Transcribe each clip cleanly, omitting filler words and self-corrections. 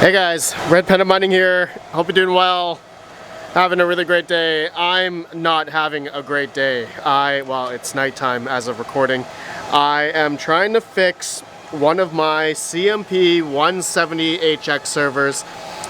Hey guys, Red Panda Mining here. Hope you're doing well. Having a really great day. I'm not having a great day. Well, it's nighttime as of recording. I am trying to fix one of my CMP 170HX servers.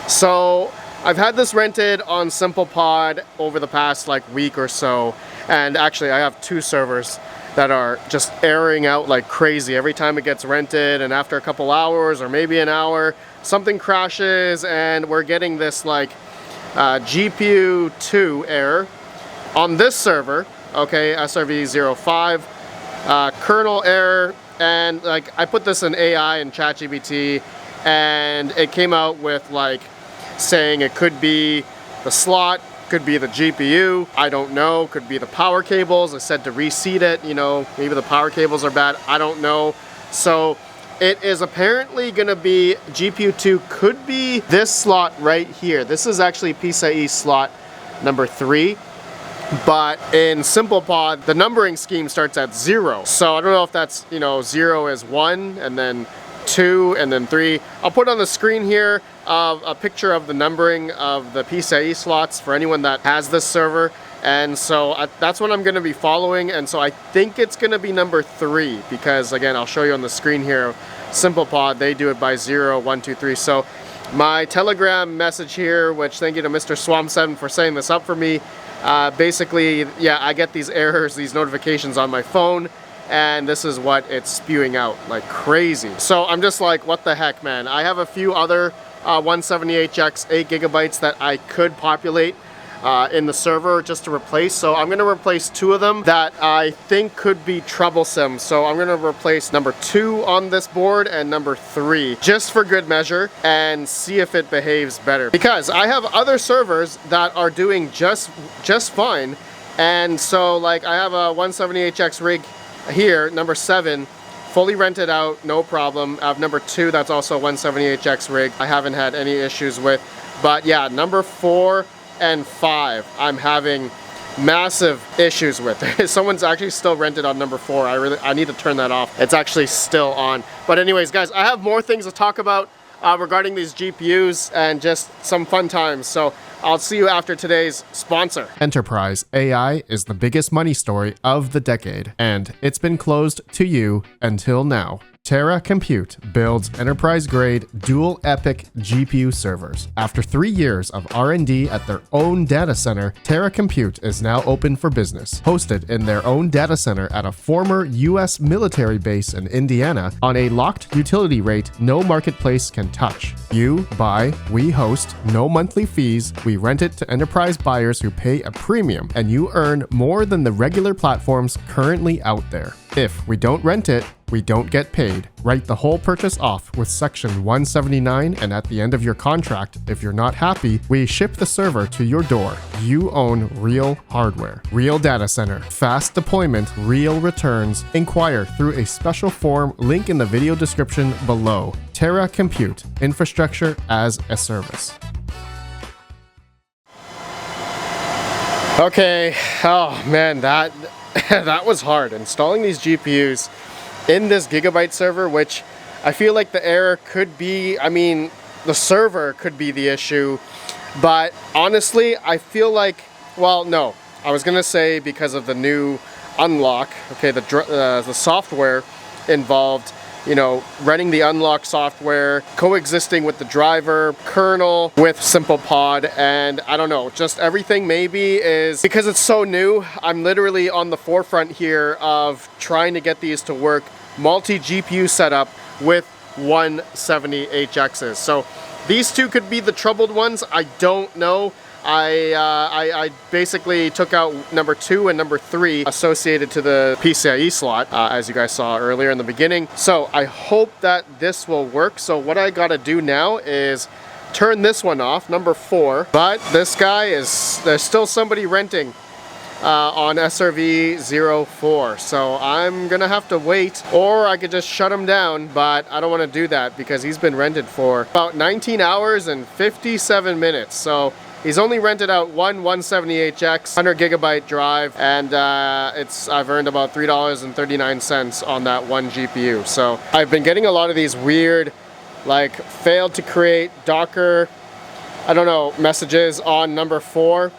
So I've had this rented on SimplePod over the past week or so. And actually I have two servers that are just airing out like crazy every time it gets rented, and after a couple hours or maybe an hour something crashes and we're getting this GPU 2 error on this server. Okay, SRV05 kernel error, and I put this in AI and ChatGPT and it came out with saying it could be the slot, could be the GPU, I don't know, could be the power cables. I said to reseat it, maybe the power cables are bad, I don't know. So it is apparently gonna be GPU 2 could be this slot right here. This is actually PCIe slot number 3, but in SimplePod the numbering scheme starts at 0. So I don't know if that's, 0 is 1 and then 2 and then 3. I'll put on the screen here a picture of the numbering of the PCIe slots for anyone that has this server, and so that's what I'm going to be following. And so I think it's going to be number 3, because again, I'll show you on the screen here, SimplePod, they do it by 0, 1, 2, 3. So my Telegram message here, which thank you to Mr. Swam7 for setting this up for me, basically, yeah, I get these errors, these notifications on my phone, and this is what it's spewing out like crazy. So I'm just like, what the heck, man. I have a few other 170HX 8 gigabytes that I could populate in the server just to replace. So I'm going to replace 2 of them that I think could be troublesome. So I'm going to replace number 2 on this board and number 3 just for good measure and see if it behaves better, because I have other servers that are doing just fine. And so I have a 170HX rig here, number 7, fully rented out, no problem. I have number 2, that's also a 170HX rig, I haven't had any issues with. But yeah, number 4 and 5 I'm having massive issues with. Someone's actually still rented on number 4. I need to turn that off. It's actually still on. But anyways guys, I have more things to talk about regarding these GPUs and just some fun times. So I'll see you after today's sponsor. Enterprise AI is the biggest money story of the decade, and it's been closed to you until now. Terra Compute builds enterprise-grade dual epic GPU servers. After 3 years of R&D at their own data center, Terra Compute is now open for business. Hosted in their own data center at a former US military base in Indiana on a locked utility rate no marketplace can touch. You buy, we host, no monthly fees, we rent it to enterprise buyers who pay a premium, and you earn more than the regular platforms currently out there. If we don't rent it, we don't get paid. Write the whole purchase off with Section 179, and at the end of your contract, if you're not happy, we ship the server to your door. You own real hardware, real data center, fast deployment, real returns. Inquire through a special form, link in the video description below. Terra Compute, infrastructure as a service. Okay, oh man, that was hard. Installing these GPUs in this Gigabyte server, which I feel like the error could be, the server could be the issue, but honestly, I feel like, well, no, I was gonna say because of the new unlock, okay, the software involved, running the unlock software, coexisting with the driver, kernel, with SimplePod, and I don't know, just everything maybe is, because it's so new, I'm literally on the forefront here of trying to get these to work, multi-GPU setup with 170HXs. So these 2 could be the troubled ones, I don't know. I basically took out number 2 and number 3 associated to the PCIe slot, as you guys saw earlier in the beginning. So I hope that this will work. So what I gotta do now is turn this one off, number 4. But this guy there's still somebody renting on SRV04. So I'm gonna have to wait, or I could just shut him down, but I don't want to do that because he's been rented for about 19 hours and 57 minutes. So he's only rented out one 170HX 100 gigabyte drive, and I've earned about $3.39 on that one GPU. So I've been getting a lot of these weird like failed to create Docker, I don't know, messages on number 4.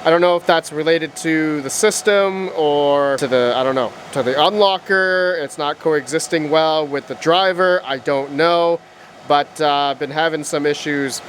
I don't know if that's related to the system or to the, I don't know, to the unlocker. It's not coexisting well with the driver. I don't know, but I've been having some issues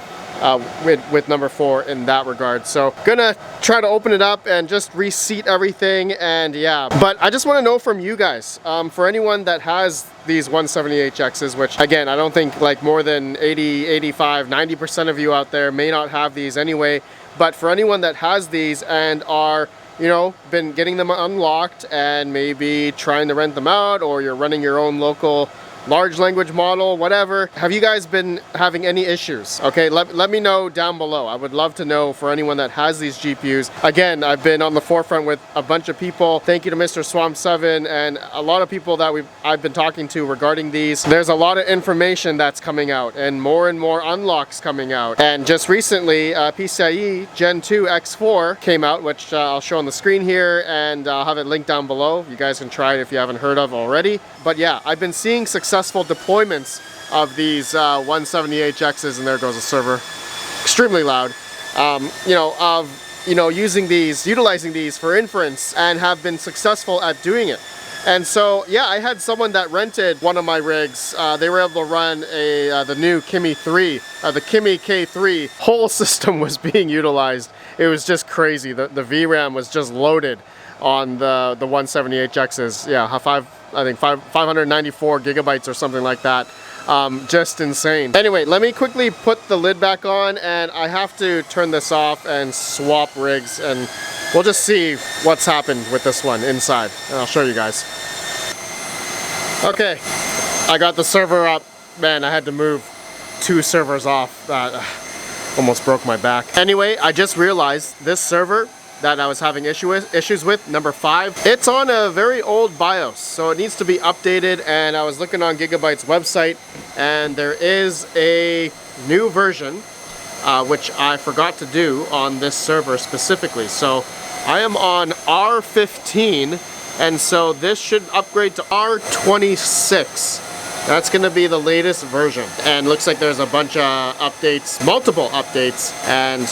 with number 4 in that regard. So gonna try to open it up and just reseat everything, and yeah. But I just want to know from you guys, for anyone that has these 170HXs, which again, I don't think like more than 80, 85, 90% of you out there may not have these anyway. But for anyone that has these and are, you know, been getting them unlocked and maybe trying to rent them out, or you're running your own local large language model, whatever, have you guys been having any issues? Okay, let me know down below. I would love to know for anyone that has these GPUs. Again, I've been on the forefront with a bunch of people. Thank you to Mr. Swamp7 and a lot of people that I've been talking to regarding these. There's a lot of information that's coming out and more unlocks coming out. And just recently, PCIe Gen 2 X4 came out, which I'll show on the screen here, and I'll have it linked down below. You guys can try it if you haven't heard of already. But yeah, I've been seeing successful deployments of these 170HXs, and there goes the server, extremely loud. Utilizing these for inference, and have been successful at doing it. And so yeah, I had someone that rented one of my rigs. They were able to run the new Kimi 3, the Kimi K3. Whole system was being utilized. It was just crazy. The VRAM was just loaded on the 170HXs. Yeah, I think 594 gigabytes or something like that. Just insane. Anyway, let me quickly put the lid back on, and I have to turn this off and swap rigs, and we'll just see what's happened with this one inside, and I'll show you guys. Okay, I got the server up. Man, I had to move 2 servers off. Almost broke my back. Anyway, I just realized this server that I was having issues with, number 5, it's on a very old BIOS, so it needs to be updated. And I was looking on Gigabyte's website, and there is a new version, which I forgot to do on this server specifically. So I am on R15, and so this should upgrade to R26. That's going to be the latest version, and looks like there's a bunch of updates, multiple updates, and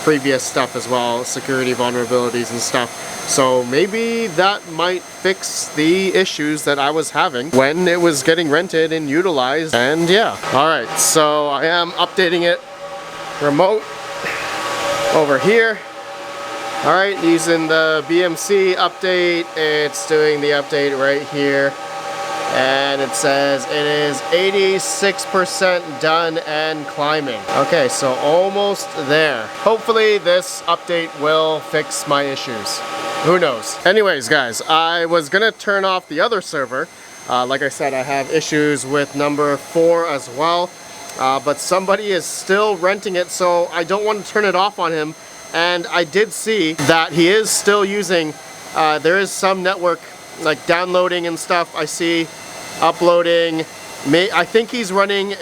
previous stuff as well, security vulnerabilities and stuff. So maybe that might fix the issues that I was having when it was getting rented and utilized. And yeah, alright, so I am updating it remote over here. Alright, using the BMC update. It's doing the update right here. And it says it is 86% done and climbing. Okay, so almost there. Hopefully this update will fix my issues. Who knows? Anyways, guys, I was gonna turn off the other server. Like I said, I have issues with number 4 as well. But somebody is still renting it, so I don't want to turn it off on him. And I did see that he is still using, there is some network like downloading and stuff. I see uploading. I think he's running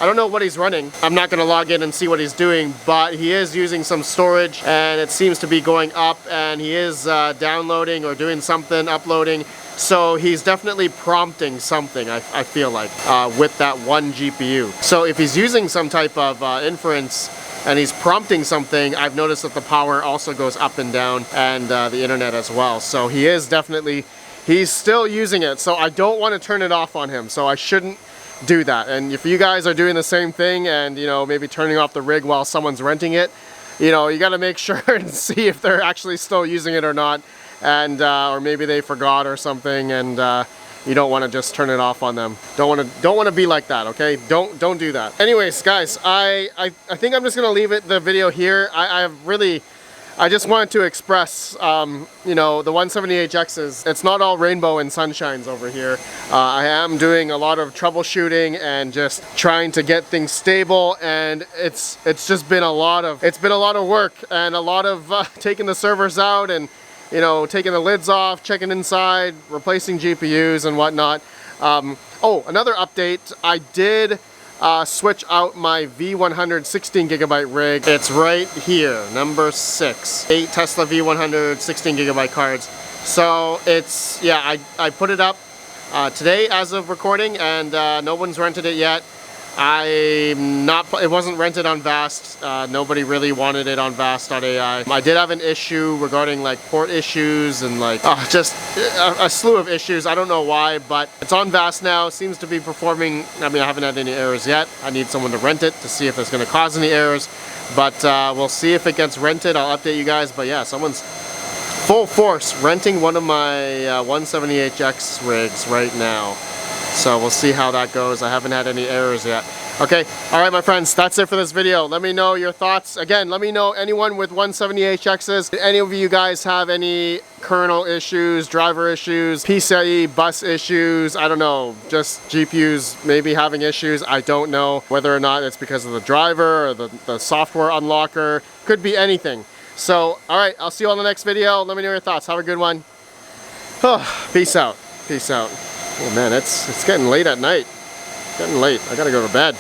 I don't know what he's running. I'm not gonna log in and see what he's doing, but he is using some storage, and it seems to be going up, and he is downloading or doing something, uploading. So he's definitely prompting something, I feel like, with that one GPU. So if he's using some type of inference and he's prompting something, I've noticed that the power also goes up and down, and the internet as well. So he is definitely, he's still using it. So I don't want to turn it off on him. So I shouldn't do that. And if you guys are doing the same thing, and you know, maybe turning off the rig while someone's renting it, you know, you got to make sure and see if they're actually still using it or not. And or maybe they forgot or something, and you don't want to just turn it off on them. Don't want to be like that, okay? Don't do that. Anyways, guys, I think I'm just gonna leave the video here. I just wanted to express, you know, the 170HXs. It's not all rainbow and sunshines over here. I am doing a lot of troubleshooting and just trying to get things stable, and it's just been a lot of work, and a lot of taking the servers out, and you know, taking the lids off, checking inside, replacing GPUs and whatnot. Oh, another update. I did switch out my V100 16 gigabyte rig. It's right here, number 6. 8 Tesla V100 16 gigabyte cards. So it's, yeah, I put it up today as of recording, and no one's rented it yet. It wasn't rented on Vast. Nobody really wanted it on Vast.ai. I did have an issue regarding like port issues and like just a slew of issues. I don't know why, but it's on Vast now. Seems to be performing. I mean, I haven't had any errors yet. I need someone to rent it to see if it's going to cause any errors. But we'll see if it gets rented. I'll update you guys. But yeah, someone's full force renting one of my 178X rigs right now. So we'll see how that goes. I haven't had any errors yet. Okay, all right, my friends, that's it for this video. Let me know your thoughts. Again, let me know anyone with 178Xs. Did any of you guys have any kernel issues, driver issues, PCIe bus issues? I don't know, just GPUs maybe having issues. I don't know whether or not it's because of the driver or the software unlocker. Could be anything. So, all right, I'll see you on the next video. Let me know your thoughts. Have a good one. Peace out. Peace out. Oh man, it's getting late at night. Getting late. I gotta go to bed.